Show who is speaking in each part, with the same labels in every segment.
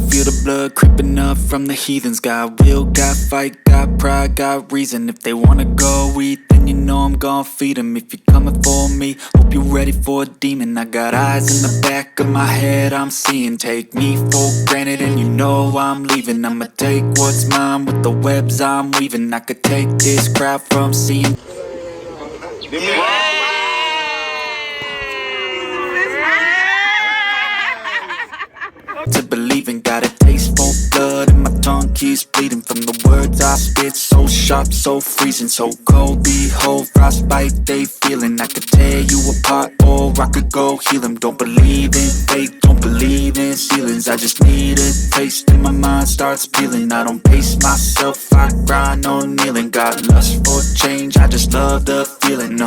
Speaker 1: feel the blood creeping up from the heathens. Got will, got fight, got pride, got reason. If they wanna go eat, then you know I'm gon' feed them. If you're coming for me, hope you're ready for a demon. I got eyes in the back of my head, I'm seeing. Take me for granted and you know I'm leaving. I'ma take what's mine with the webs I'm weaving. I could take this crowd from seeing. To believing, got a taste for blood and my tongue keeps bleeding from the words I spit. So sharp, so freezing, so cold. Behold, frostbite they feeling. I could tear you apart or I could go heal them. Don't believe in fate, don't believe in ceilings. I just need a taste and my mind starts peeling. I don't pace myself, I grind on kneeling. Got lust for change, I just love the feeling.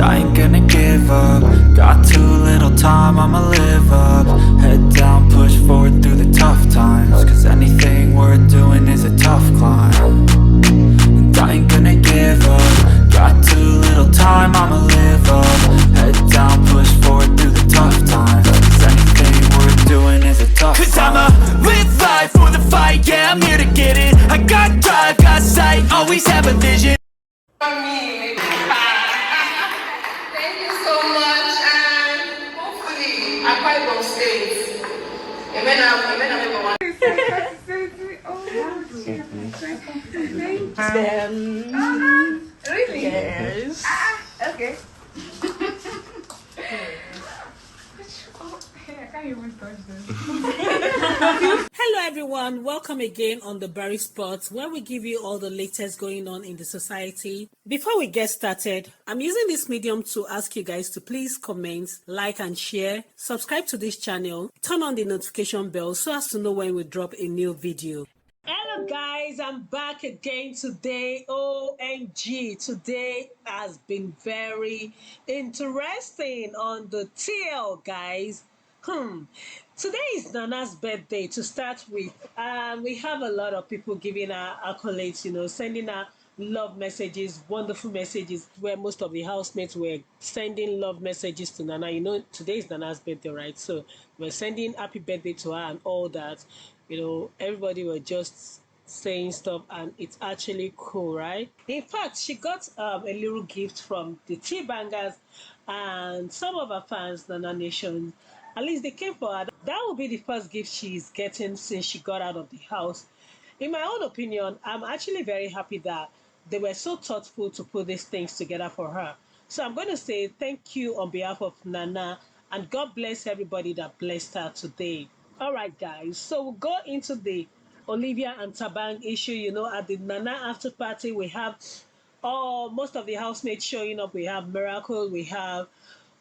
Speaker 1: I ain't gonna give up. Got too little time, I'ma live up. Head down, push forward through the tough times. Cause anything worth doing is a tough climb. And I ain't gonna give up. Got too little time, I'ma live up. Head down, push forward through the tough times. Cause anything worth doing is a tough climb. Cause I'ma live life for the fight, yeah, I'm here to get it. I got drive, got sight, always have a vision.
Speaker 2: Really?
Speaker 3: Yes.
Speaker 2: Okay. I can't even touch this.
Speaker 3: Hello everyone, welcome again on the Barry Spot, where we give you all the latest going on in the society. Before we get started, I'm using this medium to ask you guys to please comment, like and share, subscribe to this channel, turn on the notification bell so as to know when we drop a new video. Hello guys, I'm back again today. OMG, today has been very interesting on the TL, guys. Today is Nana's birthday to start with, and we have a lot of people giving her accolades, sending her love messages, wonderful messages, where most of the housemates were sending love messages to Nana. Today is Nana's birthday, right? So we're sending happy birthday to her and all that. Everybody were just saying stuff, and it's actually cool, right? In fact, she got a little gift from the T-Bangers and some of her fans, Nana Nation. At least they came for her. That will be the first gift she's getting since she got out of the house. In my own opinion, I'm actually very happy that they were so thoughtful to put these things together for her. So I'm going to say thank you on behalf of Nana, and God bless everybody that blessed her today. All right, guys. So we'll go into the Olivia and Tabang issue. At the Nana after party, we have most of the housemates showing up. We have Miracle, we have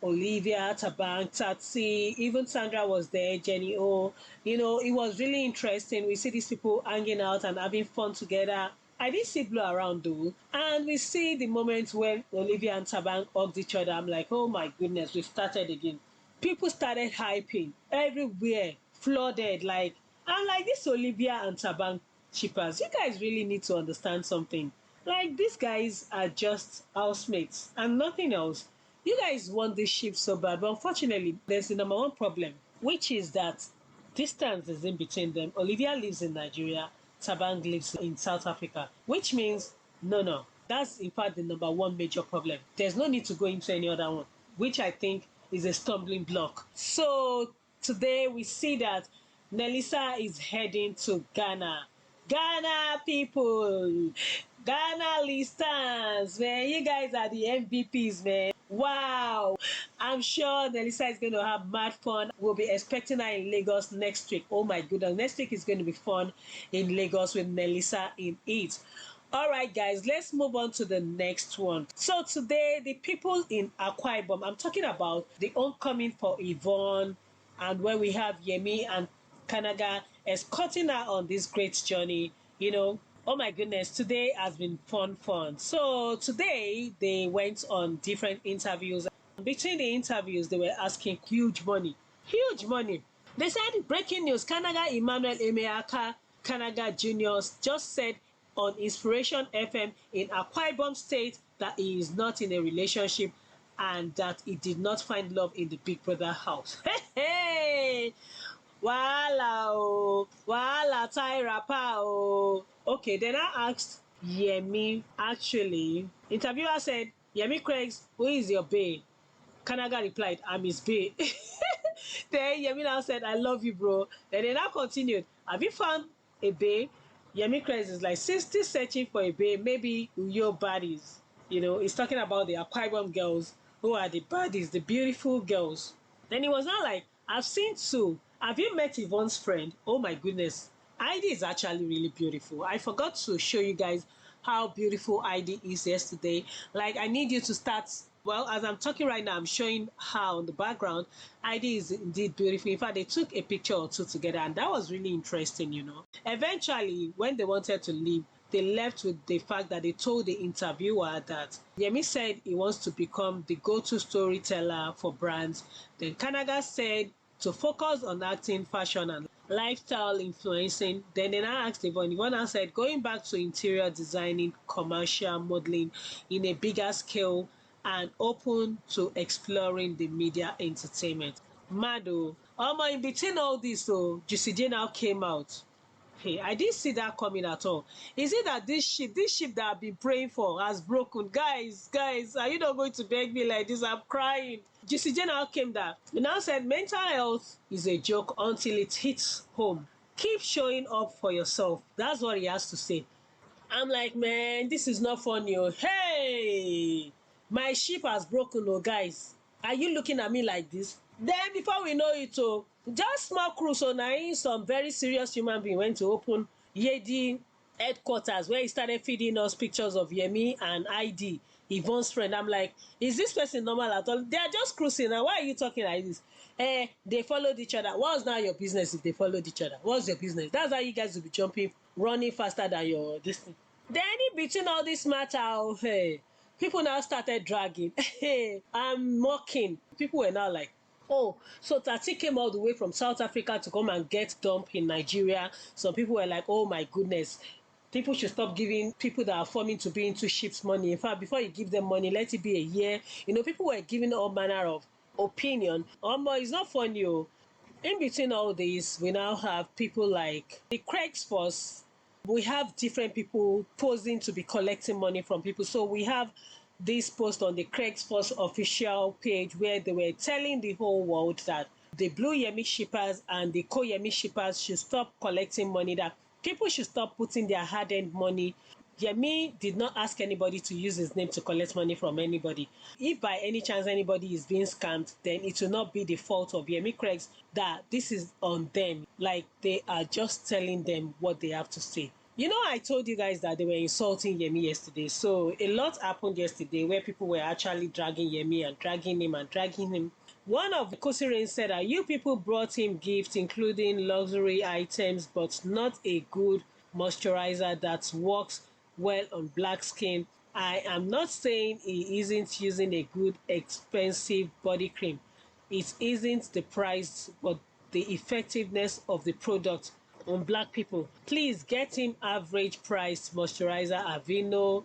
Speaker 3: Olivia, Tabang, Tatsi, even Sandra was there, Jenny O. It was really interesting. We see these people hanging out and having fun together. I didn't see Blue around though. And we see the moment when Olivia and Tabang hugged each other. I'm like, oh my goodness, we've started again. People started hyping everywhere, flooded. I'm like, this Olivia and Tabang shippers, you guys really need to understand something. Like, these guys are just housemates and nothing else. You guys want this ship so bad, but unfortunately, there's the number one problem, which is that distance is in between them. Olivia lives in Nigeria, Tabang lives in South Africa, which means no. That's in fact the number one major problem. There's no need to go into any other one, which I think is a stumbling block. So today we see that Nelisa is heading to Ghana. Ghana people, Ghana listers, man, you guys are the MVPs, man. Wow. I'm sure Nelisa is going to have mad fun. We'll be expecting her in Lagos next week. Oh my goodness, next week is going to be fun in Lagos with Nelisa in it. All right, guys, let's move on to the next one. So today, the people in Akwa Ibom, I'm talking about the homecoming for Yvonne, and where we have Yemi and Kanaga escorting her on this great journey. Oh my goodness, today has been fun. So today, they went on different interviews. Between the interviews, they were asking huge money. Huge money. They said, breaking news, Kanaga Emmanuel Emeaka Kanaga Jr. just said on Inspiration FM in Akwa Ibom State that he is not in a relationship and that he did not find love in the Big Brother house. Hey! Wahala oh, wahala tie wrapper oh. Okay, then I asked Yemi, actually. Interviewer said, Yemi Cregx, who is your bae? Kanaga replied, I'm his bae. Then Yemi now said, I love you, bro. Then they now continued, have you found a bae? Yemi Cregx is like, still searching for a bae, maybe your baddies. You know, he's talking about the Aquarium girls who are the baddies, the beautiful girls. Then he was not like, I've seen two. Have you met Yvonne's friend? Oh my goodness. Heidi is actually really beautiful. I forgot to show you guys how beautiful Heidi is yesterday. Like, I need you to start. Well, as I'm talking right now, I'm showing her on the background. Heidi is indeed beautiful. In fact, they took a picture or two together, and that was really interesting, you know. Eventually, when they wanted to leave, they left with the fact that they told the interviewer that Yemi said he wants to become the go-to storyteller for brands. Then Kanaga said to focus on acting, fashion, and lifestyle influencing. Then they now asked Yvonne. Yvonne said going back to interior designing, commercial modeling in a bigger scale, and open to exploring the media entertainment. Mad oh. In between all this, so Juicy J now came out. Hey, I didn't see that coming at all. Is it that this ship that I've been praying for has broken? Guys, are you not going to beg me like this? I'm crying. GCJ now came that. He now said mental health is a joke until it hits home. Keep showing up for yourself. That's what he has to say. I'm like, man, this is not funny. Oh. Hey, my ship has broken, oh guys. Are you looking at me like this? Then before we know it, oh, just small cruise, so now some very serious human being went to open Yedi headquarters where he started feeding us pictures of Yemi and ID, Yvonne's friend. I'm like, is this person normal at all? They are just cruising. Now why are you talking like this? They followed each other. What's now your business if they followed each other? What's your business? That's how you guys will be jumping, running faster than your this thing. Then in between all this matter, oh, hey, people now started dragging. I'm mocking. People were now like, oh, so Tati came all the way from South Africa to come and get dumped in Nigeria. Some people were like, oh my goodness, people should stop giving people that are forming to be into ships money. In fact, before you give them money, let it be a year. You know, people were giving all manner of opinion. It's not funny. Oh. In between all this, we now have people like the Cregx force. We have different people posing to be collecting money from people. So we have this post on the Cregx Force official page where they were telling the whole world that the Blue Yemi shippers and the Co-Yemi shippers should stop collecting money, that people should stop putting their hard-earned money. Yemi did not ask anybody to use his name to collect money from anybody. If by any chance anybody is being scammed, then it will not be the fault of Yemi Cregx, that this is on them. Like, they are just telling them what they have to say. You know, I told you guys that they were insulting Yemi yesterday. So a lot happened yesterday where people were actually dragging Yemi and dragging him. One of the Khosi said that you people brought him gifts, including luxury items, but not a good moisturizer that works well on black skin. I am not saying he isn't using a good, expensive body cream. It isn't the price, but the effectiveness of the product on black people. Please get him average price moisturizer, Aveeno,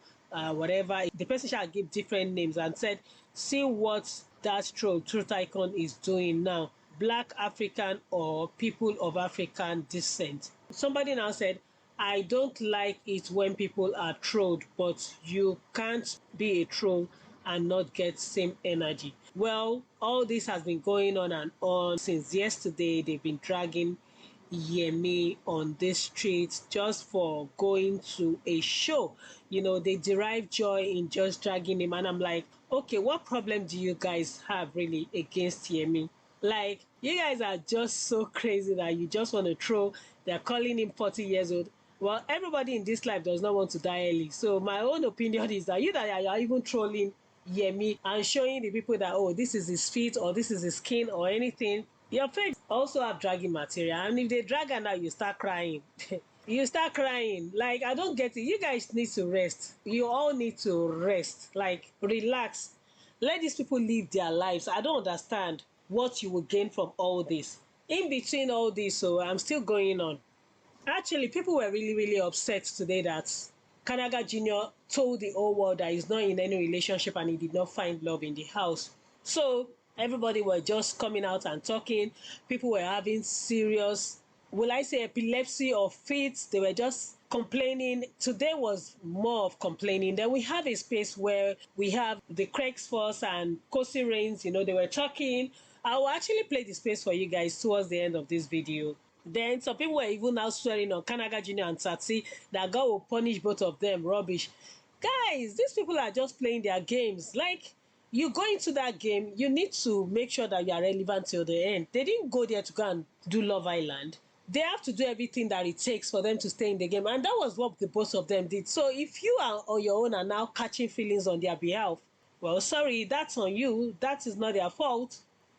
Speaker 3: whatever. The person shall give different names and said, see what that truth icon is doing now. Black African or people of African descent. Somebody now said, I don't like it when people are trolled, but you can't be a troll and not get same energy. Well, all this has been going on and on since yesterday. They've been dragging Yemi on this street just for going to a show. You know, they derive joy in just dragging him, and I'm like, okay, what problem do you guys have really against Yemi? Like, you guys are just so crazy that you just want to throw. They're calling him 40 years old. Well, everybody in this life does not want to die early. So my own opinion is that you are even trolling Yemi and showing the people that, oh, this is his feet or this is his skin or anything. Your face also have dragging material, and if they drag her now, you start crying. You start crying. Like, I don't get it. You guys need to rest. You all need to rest. Like, relax. Let these people live their lives. I don't understand what you will gain from all this. In between all this, so I'm still going on. Actually, people were really, really upset today that Kanaga Jr. told the whole world that he's not in any relationship and he did not find love in the house. So Everybody were just coming out and talking. People were having serious, will I say, epilepsy or fits. They were just complaining. Today was more of complaining. Then we have a space where we have the Cregx Force and Khosi Reigns. They were talking. I will actually play the space for you guys towards the end of this video. Then some people were even now swearing on Kanaga Jr. and Tsatsi that God will punish both of them. Rubbish. Guys, these people are just playing their games. Like, you go into that game, you need to make sure that you are relevant till the end. They didn't go there to go and do Love Island. They have to do everything that it takes for them to stay in the game. And that was what the both of them did. So if you are on your own and now catching feelings on their behalf, well, sorry, that's on you. That is not their fault.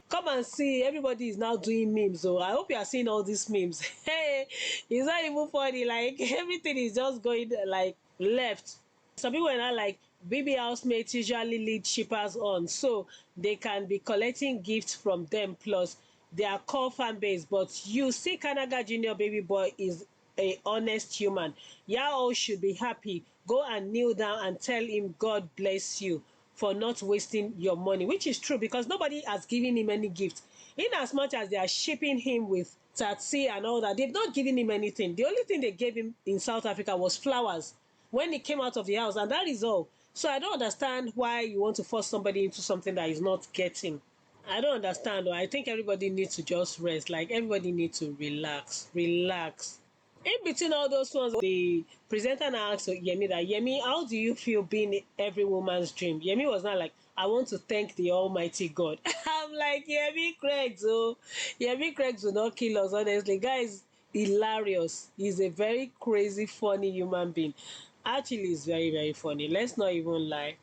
Speaker 3: Come and see, everybody is now doing memes. So I hope you are seeing all these memes. Hey, it's not even funny. Like, everything is just going like left. Some people are not like, baby housemates usually lead shippers on, so they can be collecting gifts from them, plus their core fan base. But you see, Kanaga Junior baby boy is a honest human. Y'all should be happy. Go and kneel down and tell him God bless you for not wasting your money, which is true because nobody has given him any gift. In as much as they are shipping him with Tatsi and all that, they've not given him anything. The only thing they gave him in South Africa was flowers when he came out of the house, and that is all. So I don't understand why you want to force somebody into something that is not getting. I don't understand. I think everybody needs to just rest. Like, everybody needs to relax. In between all those ones, the presenter now asked Yemi that, Yemi, how do you feel being every woman's dream? Yemi was not like, I want to thank the Almighty God. I'm like, Yemi Cregx, Yemi Cregx will not kill us, honestly. Guys, hilarious. He's a very crazy, funny human being. Actually, it's very, very funny. Let's not even lie.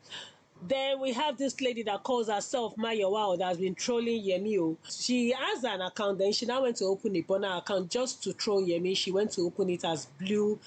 Speaker 3: Then we have this lady that calls herself Mayowa that has been trolling Yemi. She has an account, then she now went to open a burner account just to troll Yemi. She went to open it as Blue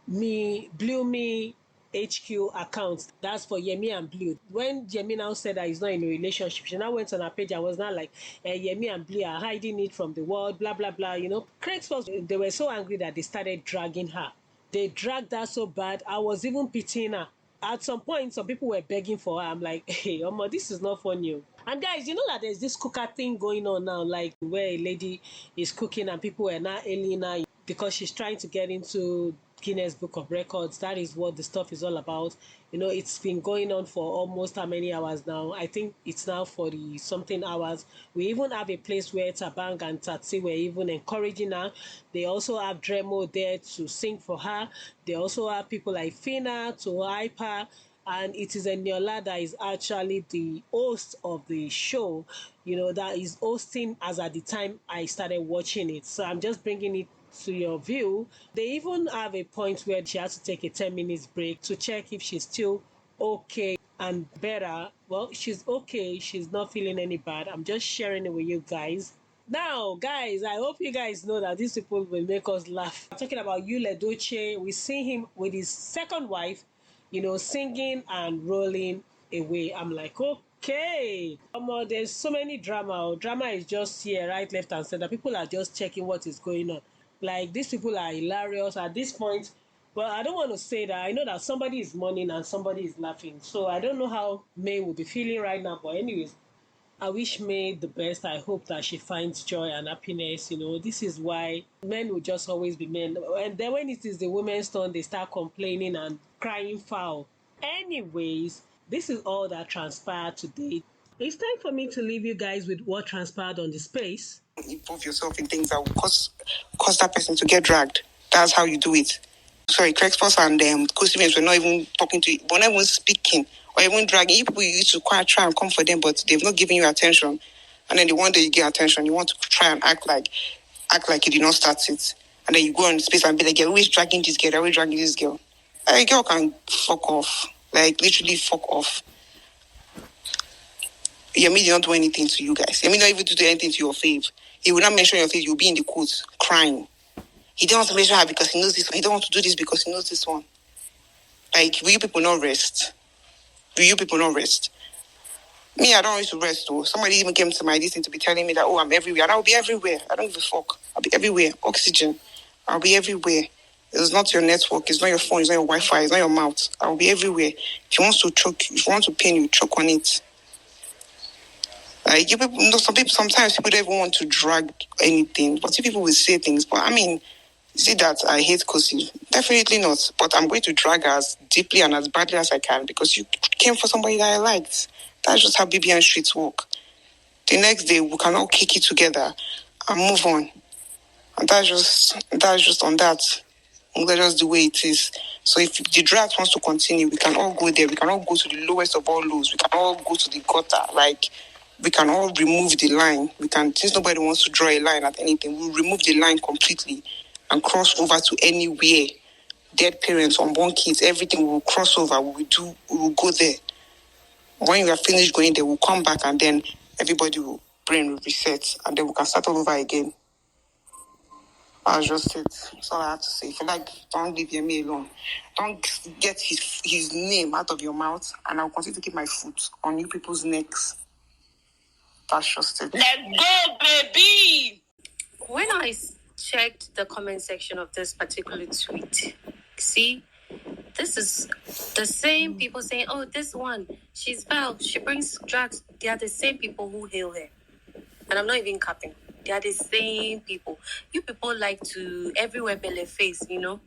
Speaker 3: Me HQ account. That's for Yemi and Blue. When Yemi now said that he's not in a relationship, she now went on her page and was not like, Yemi and Blue are hiding it from the world, blah, blah, blah. Cregx, they were so angry that they started dragging her. They dragged her so bad. I was even pitying her. At some point, some people were begging for her. I'm like, hey, Omo, this is not funny. And guys, you know that there's this cooker thing going on now, like where a lady is cooking and people are now ailing her because she's trying to get into Guinness Book of Records. That is what the stuff is all about. It's been going on for almost how many hours now? I think it's now 40 something hours. We even have a place where Tabang and Tatsi were even encouraging her. They also have Dremo there to sing for her. They also have people like Fina to hype her. And it is Eniola that is actually the host of the show, that is hosting as at the time I started watching it. So I'm just bringing it to your view. They even have a point where she has to take a 10 minutes break to check if she's still okay and better. Well, she's okay. She's not feeling any bad. I'm just sharing it with you guys. Now, guys, I hope you guys know that these people will make us laugh. I'm talking about Yule Doche. We see him with his second wife, singing and rolling away. I'm like, okay. There's so many drama. Drama is just here, right, left, and center. People are just checking what is going on. Like, these people are hilarious at this point. Well, I don't want to say that. I know that somebody is mourning and somebody is laughing. So I don't know how May will be feeling right now. But anyways, I wish May the best. I hope that she finds joy and happiness. This is why men will just always be men. And then when it is the women's turn, they start complaining and crying foul. Anyways, this is all that transpired today. It's time for me to leave you guys with what transpired on the space.
Speaker 4: Involve yourself in things that will cause that person to get dragged. That's how you do it. Sorry, Cregx and Khosi were not even talking to you, were not even speaking or even dragging. You people used to quite try and come for them, but they've not given you attention. And then the one day you get attention, you want to try and act like you did not start it. And then you go on space and be like, always dragging this girl, always dragging this girl. A girl can fuck off. Like, literally fuck off. Yemi did not do anything to you guys. Yemi not even do anything to your fave. He will not mention your face. You'll be in the quotes crying. He don't want to mention her because he knows this one. He don't want to do this because he knows this one. Like, will you people not rest? Will you people not rest? Me, I don't want to rest though. Somebody even came to my distance to be telling me that, oh, I'm everywhere. And I'll be everywhere. I don't give a fuck. I'll be everywhere. Oxygen. I'll be everywhere. It's not your network. It's not your phone. It's not your Wi-Fi. It's not your mouth. I'll be everywhere. If you want to choke, if you want to pain you, choke on it. Like, you people, sometimes people don't even want to drag anything, but you people will say things. But I mean, is it that I hate Khosi? Definitely not. But I'm going to drag her as deeply and as badly as I can because you came for somebody that I liked. That's just how BBN streets work. The next day, we can all kick it together and move on. And that's just on that. That's just the way it is. So if the draft wants to continue, we can all go there. We can all go to the lowest of all lows. We can all go to the gutter. Like, we can all remove the line. Since nobody wants to draw a line at anything, we'll remove the line completely and cross over to anywhere. Dead parents, unborn kids, everything will cross over. We will go there. When we are finished going there, we'll come back and then everybody will brain will reset and then we can start all over again. That's just it. That's all I have to say. If you like, don't leave Yemi alone. Don't get his name out of your mouth, and I'll continue to keep my foot on you people's necks. That's just it.
Speaker 5: Let's go, baby! When I checked the comment section of this particular tweet, see, this is the same people saying, oh, this one, she's foul, she brings drugs. They are the same people who hail her. And I'm not even capping. They are the same people. You people like to everywhere belly face, you know.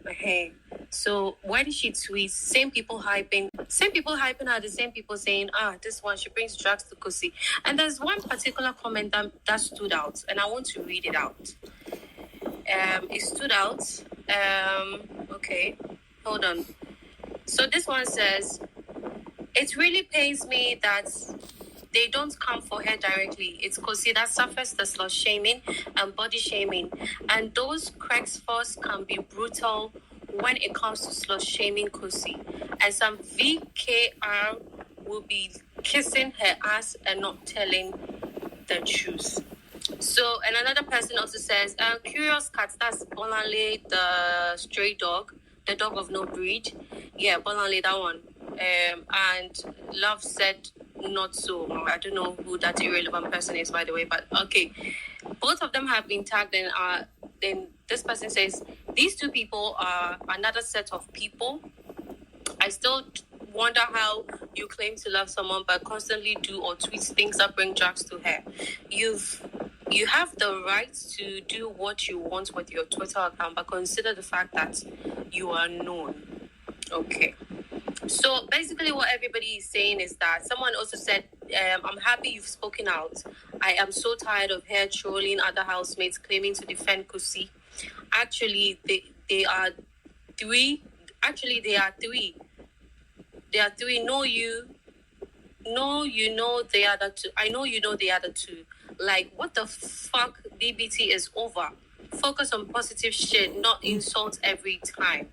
Speaker 5: Hey, so why did she tweet? Same people hyping are the same people saying, this one, she brings drugs to Khosi. And there's one particular comment that stood out, and I want to read it out. It stood out. Okay, hold on. So this one says, it really pains me that they don't come for her directly. It's Khosi that suffers the slut shaming and body shaming. And those Cregx force can be brutal when it comes to slut shaming Khosi. And some VKR will be kissing her ass and not telling the truth. So, and another person also says, Curious Cat, that's Bolanle, the stray dog, the dog of no breed. Yeah, Bolanle, that one. And Love said, not so. I don't know who that irrelevant person is, by the way, but okay. Both of them have been tagged, and then this person says, these two people are another set of people. I still wonder how you claim to love someone but constantly do or tweet things that bring drugs to her. You have the right to do what you want with your Twitter account, but consider the fact that you are known. Okay. So basically what everybody is saying is that someone also said, I'm happy you've spoken out. I am so tired of her trolling other housemates claiming to defend Khosi. Actually, they are three. Actually, they are three. They are three. No, you know the other two. I know you know the other two. Like, what the fuck, DBT is over. Focus on positive shit, not insult every time.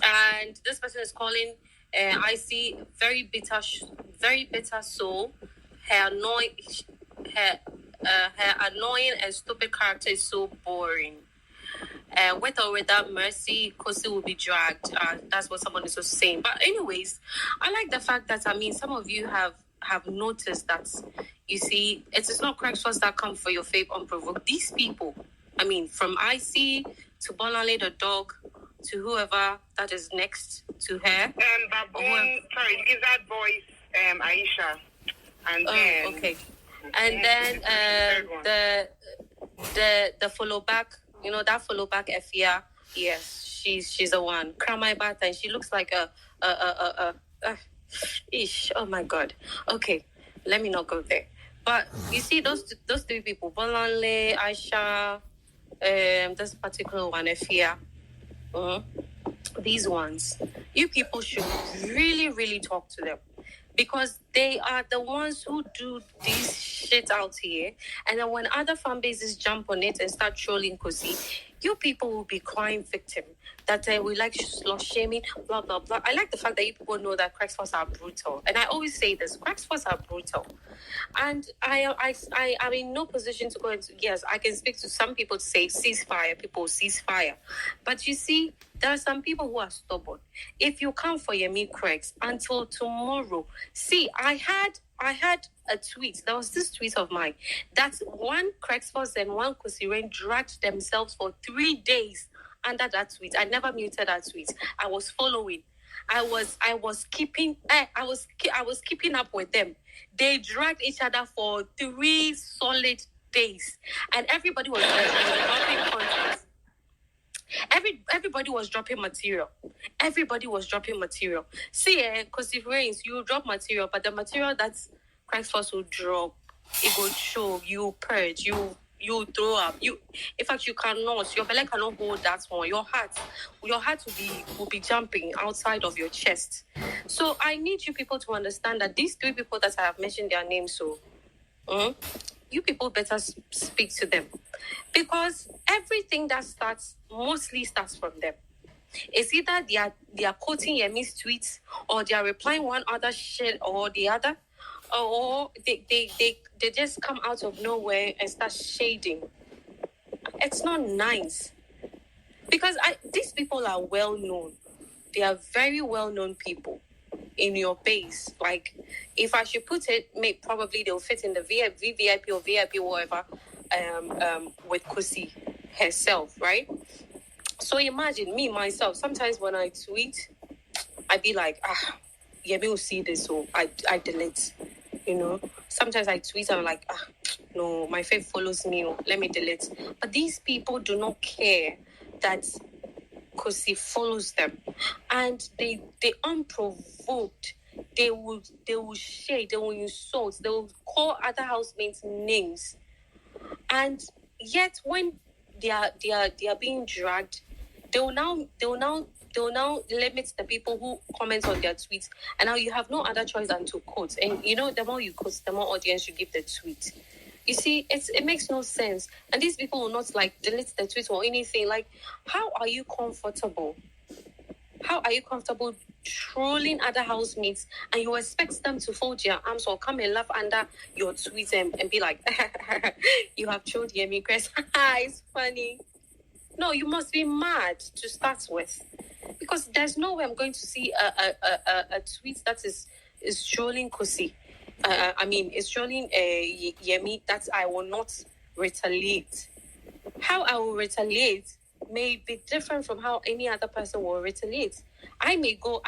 Speaker 5: And this person is calling... I see very bitter soul. Her annoying and stupid character is so boring. With or without mercy, Khosi will be dragged. That's what someone is just saying. But anyways, I like the fact that, I mean, some of you have noticed that, you see, it is not Cregx that come for your fave unprovoked. These people, I mean, from IC to Bolanle the dog, to whoever that is next to her.
Speaker 4: Baboon, sorry, give that voice, Aisha. And then...
Speaker 5: okay. And then the follow back, you know, that follow back Efia, yes, she's the one. Cry bath, and she looks like ish, oh my God. Okay, let me not go there. But you see those three people, Bolanle, Aisha, this particular one, Efia. These ones, you people should really, really talk to them, because they are the ones who do this shit out here. And then when other fan bases jump on it and start trolling Khosi, you people will be crying victim. That we like slut shaming, blah, blah, blah. I like the fact that you people know that Cregx force are brutal. And I always say this, Cregx force are brutal. And I'm in no position to go into, yes, I can speak to some people to say ceasefire, people ceasefire. But you see, there are some people who are stubborn. If you come for Yemi Cregx until tomorrow, see, I had a tweet. There was this tweet of mine that one Cregx force and one Khosi Rain dragged themselves for 3 days under that tweet. I never muted that tweet. I was following. I was keeping up with them. They dragged each other for 3 solid days, and everybody was dropping content. Everybody was dropping material. Everybody was dropping material. See, because if rains, you drop material, but the material that Cregx will drop, it will show you purge, you throw up. In fact, you cannot. Your belly cannot hold that one. Your heart will be jumping outside of your chest. So I need you people to understand that these 3 people that I have mentioned their names, so you people better speak to them, because everything that mostly starts from them. It's either they are quoting Yemi's tweets, or they are replying one other shit or the other, or they just come out of nowhere and start shading. It's not nice, because these people are well known. They are very well known people in your base. Like, if I should put it, probably they'll fit in the VIP or VIP or whatever, with Khosi herself, right? So imagine me, myself, sometimes when I tweet, I'd be like, Yemi will see this, so I delete, Sometimes I tweet and I'm like, no, my faith follows me, let me delete. But these people do not care that Khosi follows them, and they unprovoked, they will shade, they will insult, they will call other housemates names, and yet when they are being dragged, they will now limit the people who comment on their tweets, and now you have no other choice than to quote. And the more you quote, the more audience you give the tweet. You see, it makes no sense. And these people will not delete the tweet or anything. Like, how are you comfortable? How are you comfortable trolling other housemates, and you expect them to fold their arms or come and laugh under your tweets and be like, you have trolled Yemi, Cregx. It's funny. No, you must be mad to start with, because there's no way I'm going to see a tweet that is trolling Khosi. It's trolling Yemi, that I will not retaliate. How I will retaliate may be different from how any other person will retaliate. I may go,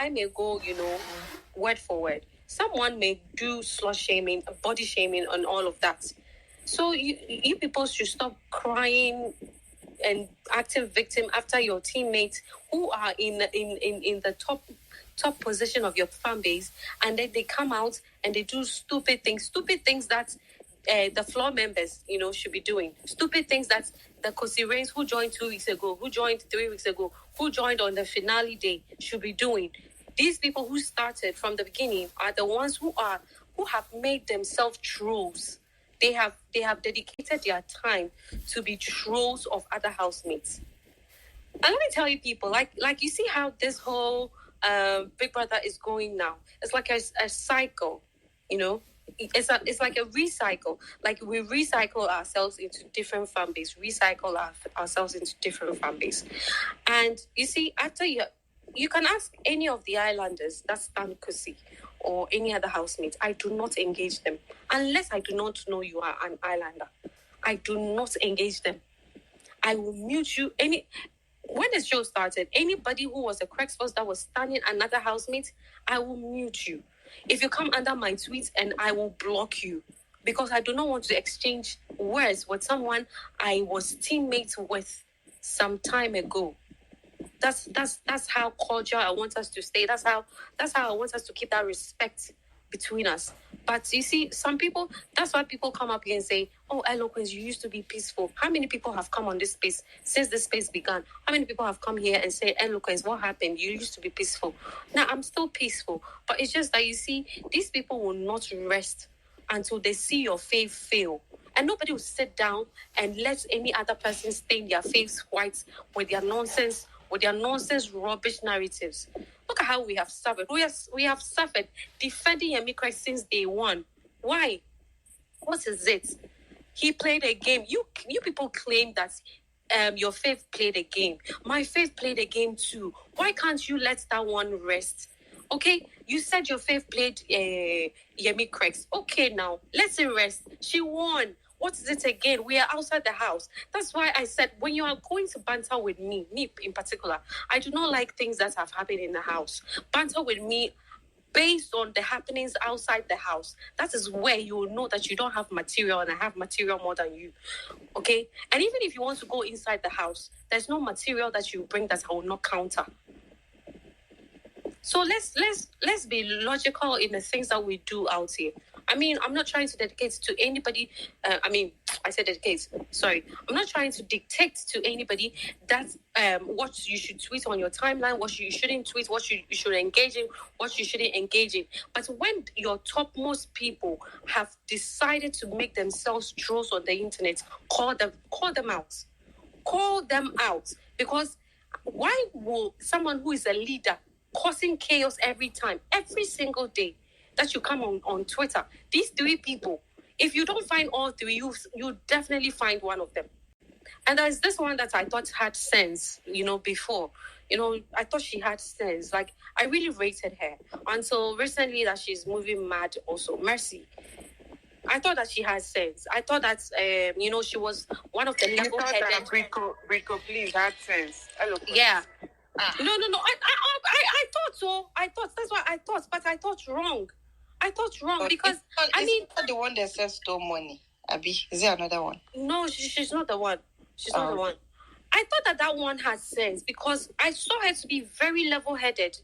Speaker 5: word for word. Someone may do slut shaming, body shaming, and all of that. So you people should stop crying and acting victim after your teammates who are in the top position of your fan base, and then they come out and they do stupid things that the floor members, should be doing. Stupid things that the Khosi Reigns, who joined 2 weeks ago, who joined 3 weeks ago, who joined on the finale day, should be doing. These people who started from the beginning are the ones who have made themselves trolls. They have dedicated their time to be trolls of other housemates. And let me tell you, people, like you see how this whole Big Brother is going now. It's like a cycle, It's like a recycle. Like, we recycle ourselves into different fan base, ourselves into different fan base. And you see, after you can ask any of the islanders that stand Khosi or any other housemate, I do not engage them unless I do not know you are an islander. I do not engage them. I will mute you. When the show started, anybody who was a Cregx force that was standing another housemate, I will mute you. If you come under my tweets, and I will block you, because I do not want to exchange words with someone I was teammates with some time ago. That's how cordial I want us to stay. That's how I want us to keep that respect between us. But you see, some people, that's why people come up here and say, oh, Eloquence, you used to be peaceful. How many people have come on this space since this space began? How many people have come here and said, Eloquence, what happened? You used to be peaceful. Now, I'm still peaceful. But it's just that, you see, these people will not rest until they see your faith fail. And nobody will sit down and let any other person stain their face white with their nonsense rubbish narratives. Look at how we have suffered. We have suffered defending Yemi Cregx since day one. Why? What is it? He played a game. You people claim that your faith played a game. My faith played a game too. Why can't you let that one rest? Okay, you said your faith played Yemi Cregx. Okay, now, let it rest. She won. What is it again? We are outside the house. That's why I said, when you are going to banter with me in particular, I do not like things that have happened in the house. Banter with me based on the happenings outside the house. That is where you will know that you don't have material and I have material more than you. Okay? And even if you want to go inside the house, there's no material that you bring that I will not counter. So let's be logical in the things that we do out here. I mean, I'm not trying to dedicate to anybody. I said dedicate. Sorry, I'm not trying to dictate to anybody that what you should tweet on your timeline, what you shouldn't tweet, what you should engage in, what you shouldn't engage in. But when your topmost people have decided to make themselves trolls on the internet, call them out. Call them out, because why will someone who is a leader causing chaos every single day that you come on Twitter, these three people, if you don't find all three, you definitely find one of them. And there's this one that I thought had sense, before. I thought she had sense. Like, I really rated her until recently that she's moving mad also. Mercy. I thought that she had sense. I thought that, she was one of the level-headed...
Speaker 4: Rico, please, had sense.
Speaker 5: Yeah. No. I thought so. That's what I thought, but I thought wrong. Because
Speaker 4: not the one that says stole money. Abby, is there another one?
Speaker 5: No, she's not the one. She's not the one. I thought that one had sense because I saw her to be very level-headed.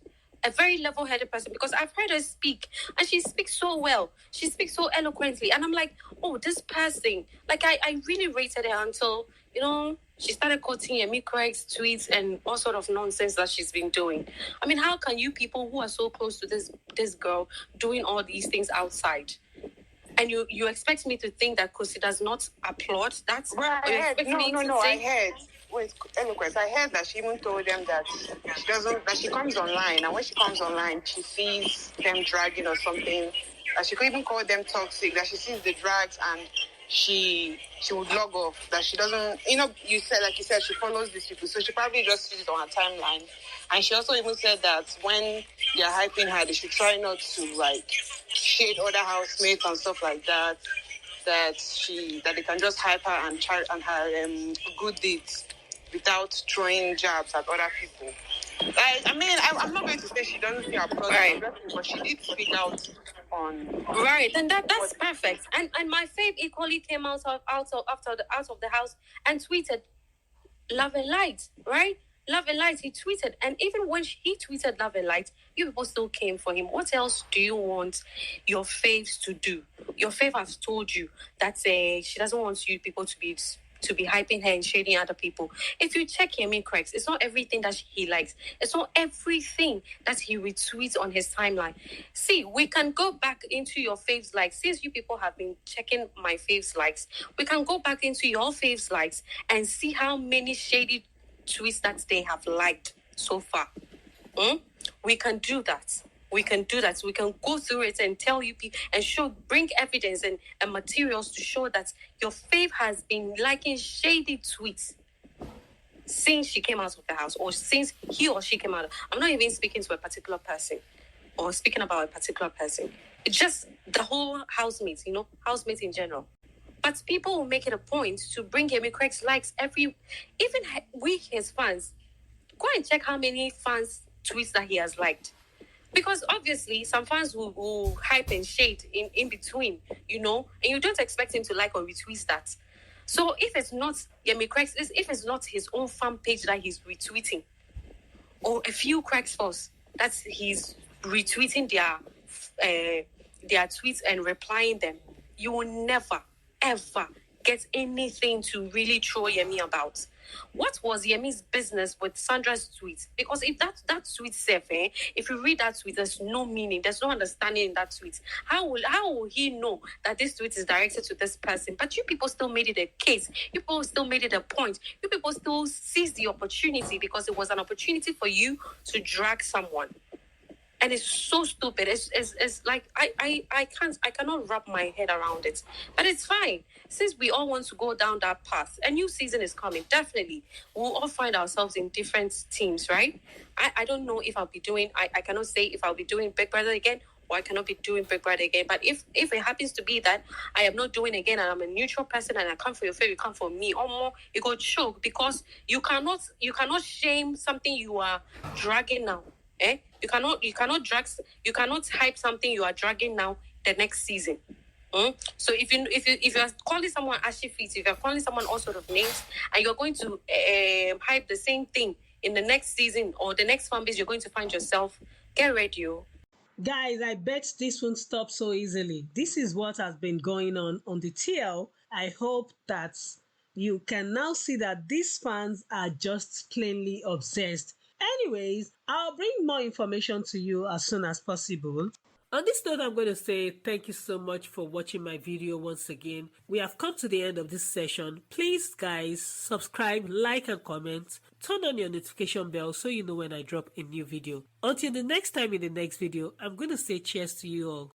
Speaker 5: A very level-headed person, because I've heard her speak and she speaks so well. She speaks so eloquently. And I'm like, oh, this person, like I really rated her until, she started quoting Yemi Cregx tweets and all sort of nonsense that she's been doing. I mean, how can you people who are so close to this girl doing all these things outside? And you expect me to think that Khosi does not applaud that?
Speaker 4: Right. I heard. Wait, eloquence. I heard that she even told them that she comes online, and when she comes online, she sees them dragging or something. That she could even call them toxic. That she sees the drags and she would log off. That she doesn't. You said, she follows these people, so she probably just sees it on her timeline. And she also even said that when they're hyping her, they should try not to shade other housemates and stuff like that. That they can just hype her and her good deeds without throwing jabs at other people. I'm not going to say she doesn't see her brother, right, but she did speak out on.
Speaker 5: Right, and that's perfect. And my fave equally came out of the house and tweeted, "Love and light," right? Love and light. He tweeted, and even when he tweeted love and light, you people still came for him. What else do you want your faves to do? Your fave has told you that she doesn't want you people to be hyping her and shading other people. If you check Yemi Cregx, it's not everything that he likes. It's not everything that he retweets on his timeline. See, we can go back into your faves likes. Since you people have been checking my faves likes, we can go back into your faves likes and see how many shady tweets that they have liked so far. We can do that. We can go through it and tell you and bring evidence and materials to show that your fave has been liking shady tweets since she came out of the house, or since he or she came out. I'm not even speaking to a particular person or speaking about a particular person. It's just the whole housemates, housemates in general. But people will make it a point to bring Yemi Cregx likes even we, his fans. Go and check how many fans tweets that he has liked. Because obviously some fans will hype and shade in between, and you don't expect him to like or retweet that. So if it's not Yemi Cregx, if it's not his own fan page that he's retweeting, or a few Cregx fans that he's retweeting their tweets and replying them, you will never, ever get anything to really throw Yemi about. What was Yemi's business with Sandra's tweet? Because if that tweet safe, if you read that tweet, there's no meaning, there's no understanding in that tweet. How will he know that this tweet is directed to this person? But you people still made it a case. You people still made it a point. You people still seized the opportunity because it was an opportunity for you to drag someone. And it's so stupid. It's like I cannot wrap my head around it. But it's fine. Since we all want to go down that path, a new season is coming. Definitely. We'll all find ourselves in different teams, right? I don't know if I'll be doing I cannot say if I'll be doing Big Brother again or I cannot be doing Big Brother again. But if it happens to be that I am not doing again and I'm a neutral person and I come for your favor, you come for me, or more, you go choke, because you cannot shame something you are dragging now. You cannot hype something you are dragging now the next season. So if you are calling someone ashy feet, if you're calling someone all sort of names, and you're going to hype the same thing in the next season or the next fan base, you're going to find yourself. Get ready, yo.
Speaker 3: Guys, I bet this won't stop so easily. This is what has been going on the TL. I hope that you can now see that these fans are just plainly obsessed. Anyways, I'll bring more information to you as soon as possible. On this note, I'm going to say thank you so much for watching my video once again. We have come to the end of this session. Please, guys, subscribe, like, and comment. Turn on your notification bell so you know when I drop a new video. Until the next time in the next video, I'm going to say cheers to you all.